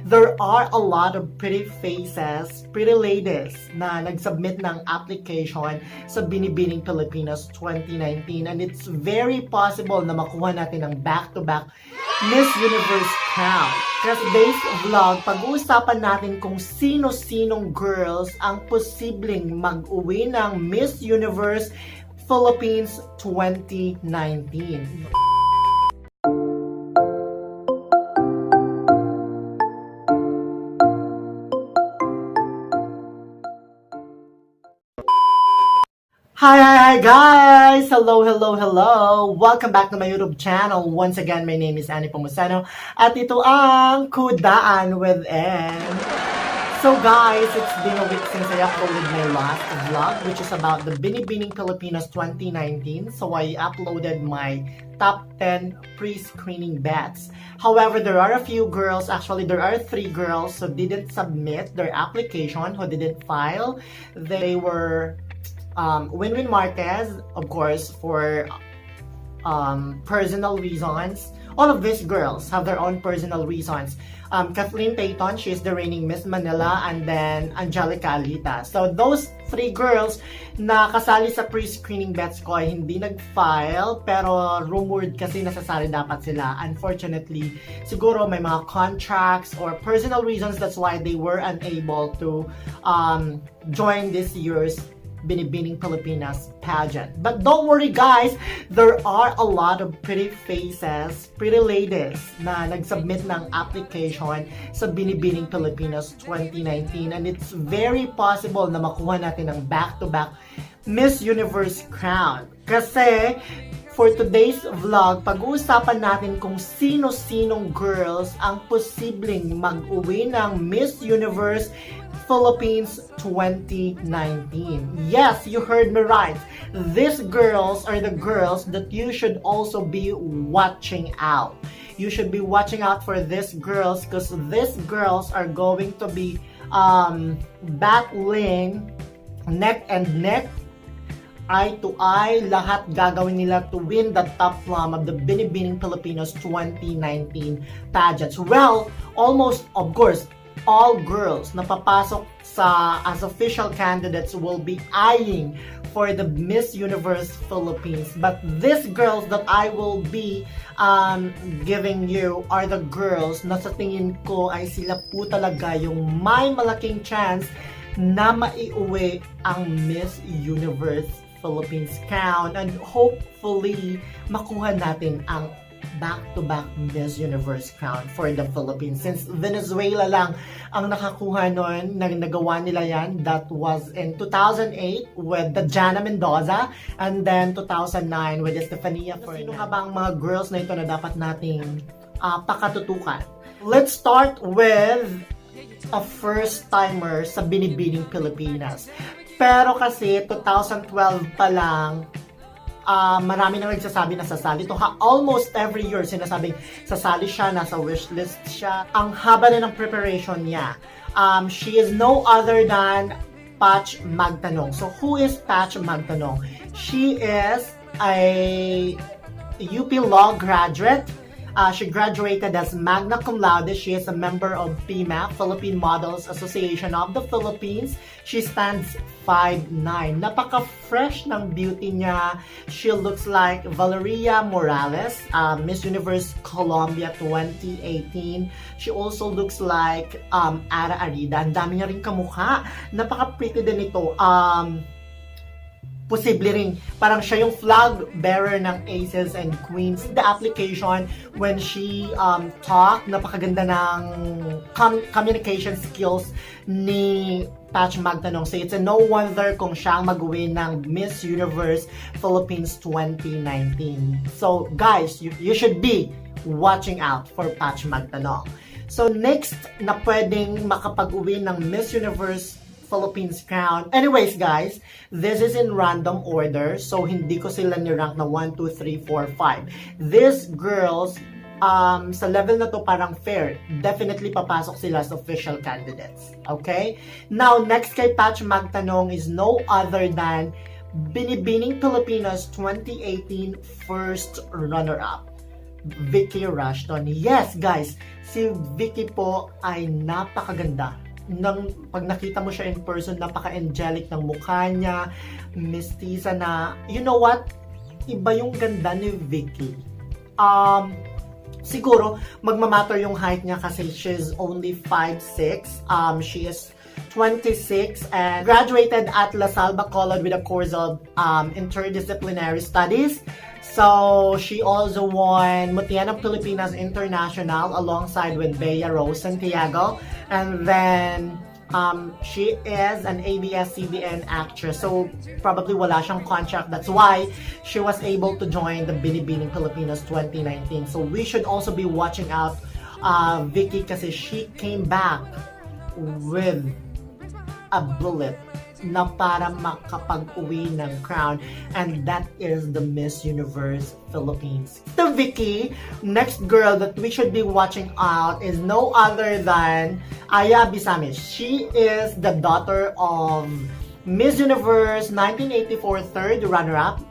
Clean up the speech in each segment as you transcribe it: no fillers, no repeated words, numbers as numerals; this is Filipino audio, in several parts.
there are a lot of pretty faces, pretty ladies na nag-submit ng application sa Binibining Pilipinas 2019 and it's very possible na makuha natin ang back-to-back Miss Universe crown. Kaya sa today's vlog, pag-uusapan natin kung sino-sinong girls ang posibleng mag-uwi ng Miss Universe Philippines 2019. Hi guys! Hello! Welcome back to my YouTube channel. Once again, my name is Annie Pomusano at ito ang Kudaan with N. So guys, it's been a week since I uploaded my last vlog, which is about the Binibining Pilipinas 2019. So I uploaded my top 10 pre-screening bets. However, there are a few girls, actually there are 3 girls who didn't submit their application, who didn't file. They were Winwin Marquez, of course, for personal reasons. All of these girls have their own personal reasons. Kathleen Payton, she is the reigning Miss Manila, and then Angelica Alita. So those 3 girls na kasali sa pre-screening bets ko ay hindi nag-file, pero rumored kasi nasasali dapat sila. Unfortunately, siguro may mga contracts or personal reasons, that's why they were unable to join this year's Binibining Pilipinas pageant. But don't worry guys, there are a lot of pretty faces, pretty ladies na nag-submit ng application sa Binibining Pilipinas 2019 and it's very possible na makuha natin ang back-to-back Miss Universe crown. Kasi for today's vlog, pag-uusapan natin kung sino-sinong girls ang posibleng mag-uwi ng Miss Universe Philippines 2019. Yes, you heard me right. These girls are the girls that you should also be watching out. You should be watching out for these girls because these girls are going to be battling neck and neck, eye to eye, lahat gagawin nila to win the top plum of the Binibining Pilipinas 2019 pageants. Well, almost, of course, all girls na papasok sa as official candidates will be eyeing for the Miss Universe Philippines. But these girls that I will be giving you are the girls na sa tingin ko ay sila po talaga yung may malaking chance na maiuwi ang Miss Universe Philippines crown and hopefully makuha natin ang back-to-back Miss Universe crown for the Philippines. Since Venezuela lang ang nakakuha nun, nagawa nila yan. That was in 2008 with the Jana Mendoza and then 2009 with Estefania Fernandez. Sino nga ba ang mga girls na ito na dapat nating pakatutukan? Let's start with a first-timer sa Binibining Pilipinas. Pero kasi 2012 pa lang, marami na nagsasabi na sasali. Ito almost every year sinasabing sasali siya, nasa wishlist siya. Ang haba na ng preparation niya. She is no other than Patch Magtanong. So who is Patch Magtanong? She is a UP Law graduate. She graduated as magna cum laude. She is a member of PMAP, Philippine Models Association of the Philippines. She stands 5'9". Napaka-fresh ng beauty niya. She looks like Valeria Morales, Miss Universe Colombia 2018. She also looks like Ara Arida. Ang dami niya rin kamukha. Napaka-pretty din ito. Posible rin, parang siya yung flag bearer ng Aces and Queens. The application, when she talked, napakaganda ng communication skills ni Patch Magtanong. So it's a no wonder kung siya ang mag-win ng Miss Universe Philippines 2019. So guys, you should be watching out for Patch Magtanong. So next na pwedeng makapag-uwi ng Miss Universe Philippines crown. Anyways guys, this is in random order. So hindi ko sila ni-rank na 1, 2, 3, 4, 5. These girls, sa level na to parang fair. Definitely papasok sila as official candidates. Okay? Now, next kay Patch Magtanong is no other than Binibining Pilipinas 2018 first runner-up. Vicky Rushton. Yes, guys, si Vicky po ay napakaganda. Pag nakita mo siya in person, napaka-angelic ng mukha niya, mestiza na, you know what? Iba yung ganda ni Vicky. Siguro, magmamatter yung height niya kasi she's only 5'6". She is 26 and graduated at La Salle Bacolod with a course of interdisciplinary studies. So, she also won Mutian ng Pilipinas International alongside with Bea Rose Santiago. And then, she is an ABS-CBN actress. So, probably wala siyang contract. That's why she was able to join the Binibining Pilipinas 2019. So, we should also be watching out Vicky kasi she came back with a bullet na para makapag-uwi ng crown, and that is the Miss Universe Philippines. The Vicky, next girl that we should be watching out is no other than Aya Bisamis. She is the daughter of Miss Universe 1984 third runner-up,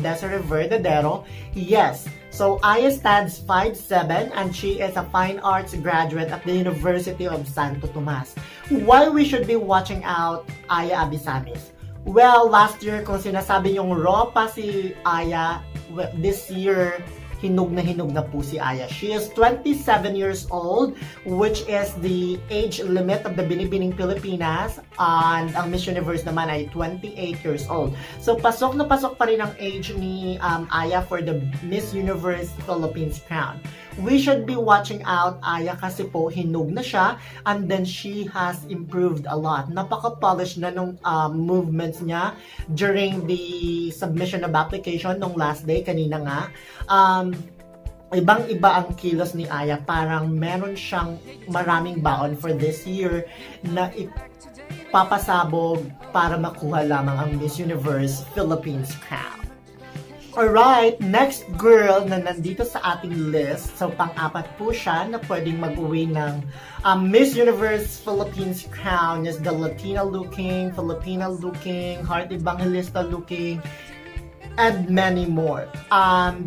Desiree Verdadero. Yes, so Aya stands 5'7" and she is a fine arts graduate at the University of Santo Tomas. Why we should be watching out Aya Abisamis? Well, last year, kung sinasabi yung raw pa si Aya, this year, hinog na po si Aya. She is 27 years old, which is the age limit of the Binibining Pilipinas, and ang Miss Universe naman ay 28 years old. So, pasok na pasok pa rin ang age ni Aya for the Miss Universe Philippines crown. We should be watching out Aya kasi po hinog na siya, and then she has improved a lot. Napaka-polish na nung movements niya during the submission of application nung last day, kanina nga. Ibang-iba ang kilos ni Aya. Parang meron siyang maraming baon for this year na ipapasabog para makuha lamang ang Miss Universe Philippines crown. Alright, next girl na nandito sa ating list, so pang-apat po siya na pwedeng mag-uwi ng Miss Universe Philippines crown is the Latina-looking, Filipina-looking, Heart Evangelista-looking, and many more.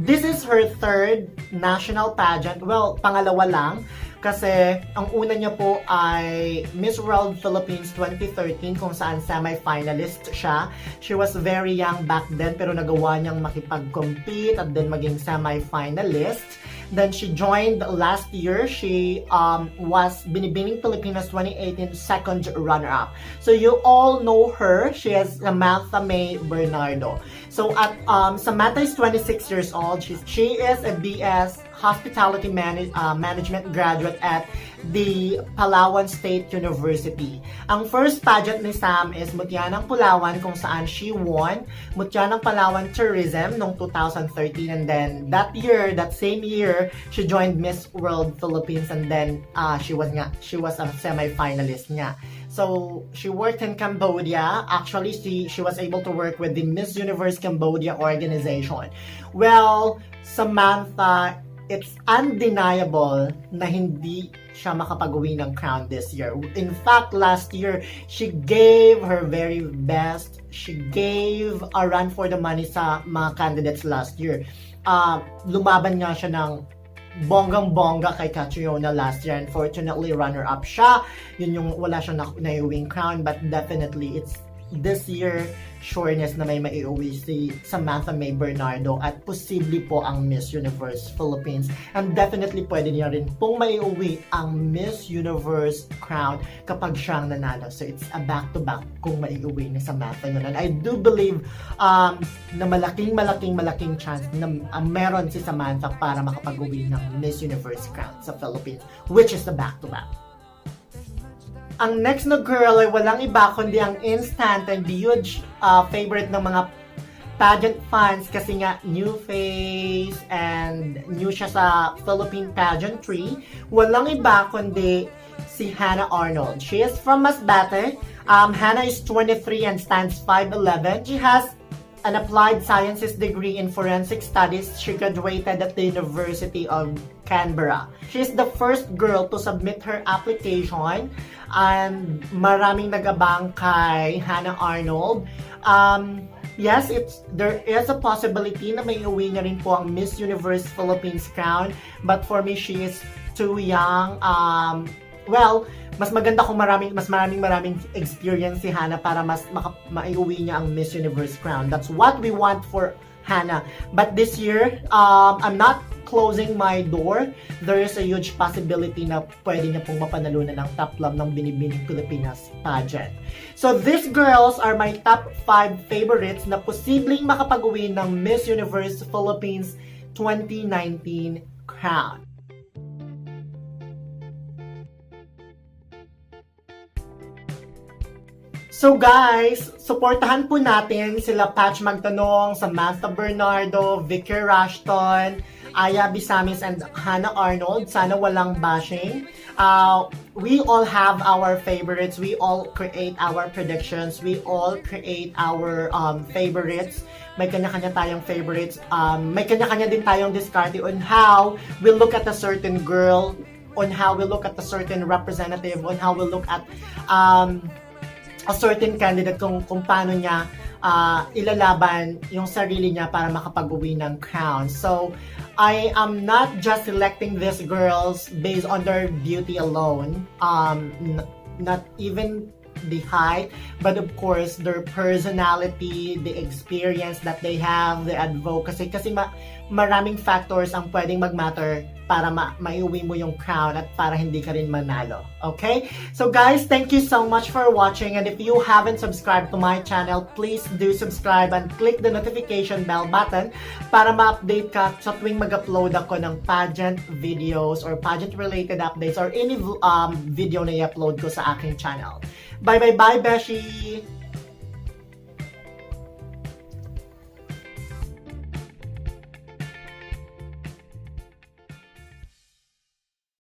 This is her third national pageant. Well, pangalawa lang. Kasi ang una niya po ay Miss World Philippines 2013 kung saan semi-finalist siya. She was very young back then pero nagawa niyang makipag-compete at then maging semi-finalist. Then she joined last year. She was Binibining Pilipinas 2018 second runner-up. So you all know her. She is Samantha May Bernardo. So at Samantha is 26 years old. She is a BS Hospitality Management graduate at the Palawan State University. Ang first pageant ni Sam is Mutya ng Palawan kung saan she won Mutya ng Palawan Tourism noong 2013, and then that same year, she joined Miss World Philippines, and then she was a semi-finalist niya. So, she worked in Cambodia. Actually, she was able to work with the Miss Universe Cambodia organization. Well, Samantha, it's undeniable na hindi siya makapag-uwi ng crown this year. In fact, last year, she gave her very best. She gave a run for the money sa mga candidates last year. Lumaban nga siya ng bonggang-bongga kay Catriona last year. Unfortunately, runner-up siya. Yun yung wala siyang naiuwing crown, but definitely, it's this year, sureness na may maiuwi si Samantha May Bernardo at posible po ang Miss Universe Philippines, and definitely pwede niya rin pong maiuwi ang Miss Universe crown kapag siyang nanalo. So it's a back-to-back kung maiuwi ni Samantha yun. And I do believe na malaking chance na meron si Samantha para makapag-uwi ng Miss Universe crown sa Philippines, which is the back-to-back. Ang next na girl ay walang iba kundi ang instant and huge favorite ng mga pageant fans kasi nga new face and new siya sa Philippine pageantry. Walang iba kundi si Hannah Arnold. She is from Masbate. Hannah is 23 and stands 5'11". She has an applied sciences degree in forensic studies. She graduated at the University of Canberra. She's the first girl to submit her application, and maraming nagabang kay Hannah Arnold. Yes, there is a possibility na may uwi niya rin po ang Miss Universe Philippines crown, but for me, she is too young. Well, mas maganda kung maraming experience si Hannah para mas maiuwi niya ang Miss Universe crown. That's what we want for Hannah. But this year, I'm not closing my door. There is a huge possibility na pwede niya pong mapanalunan ng top love ng Binibining Pilipinas pageant. So these girls are my top 5 favorites na posibleng makapag-uwi ng Miss Universe Philippines 2019 crown. So guys, suportahan po natin sila Patch Magtanong, Samantha Bernardo, Vicky Rushton, Aya Bisamis, and Hannah Arnold. Sana walang bashing. We all have our favorites. We all create our predictions. We all create our favorites. May kanya-kanya tayong favorites. May kanya-kanya din tayong diskarte on how we look at a certain girl, on how we look at a certain representative, on how we look at a certain candidate, kung paano niya ilalaban yung sarili niya para makapag-uwi ng crown. So, I am not just selecting these girls based on their beauty alone, not even the height, but of course, their personality, the experience that they have, the advocacy, kasi maraming factors ang pwedeng mag-matter para maiuwi mo yung crown at para hindi ka rin manalo. Okay? So guys, thank you so much for watching, and if you haven't subscribed to my channel, please do subscribe and click the notification bell button para ma-update ka sa tuwing mag-upload ako ng pageant videos or pageant related updates or any video na i-upload ko sa aking channel. Bye bye bye Beshi!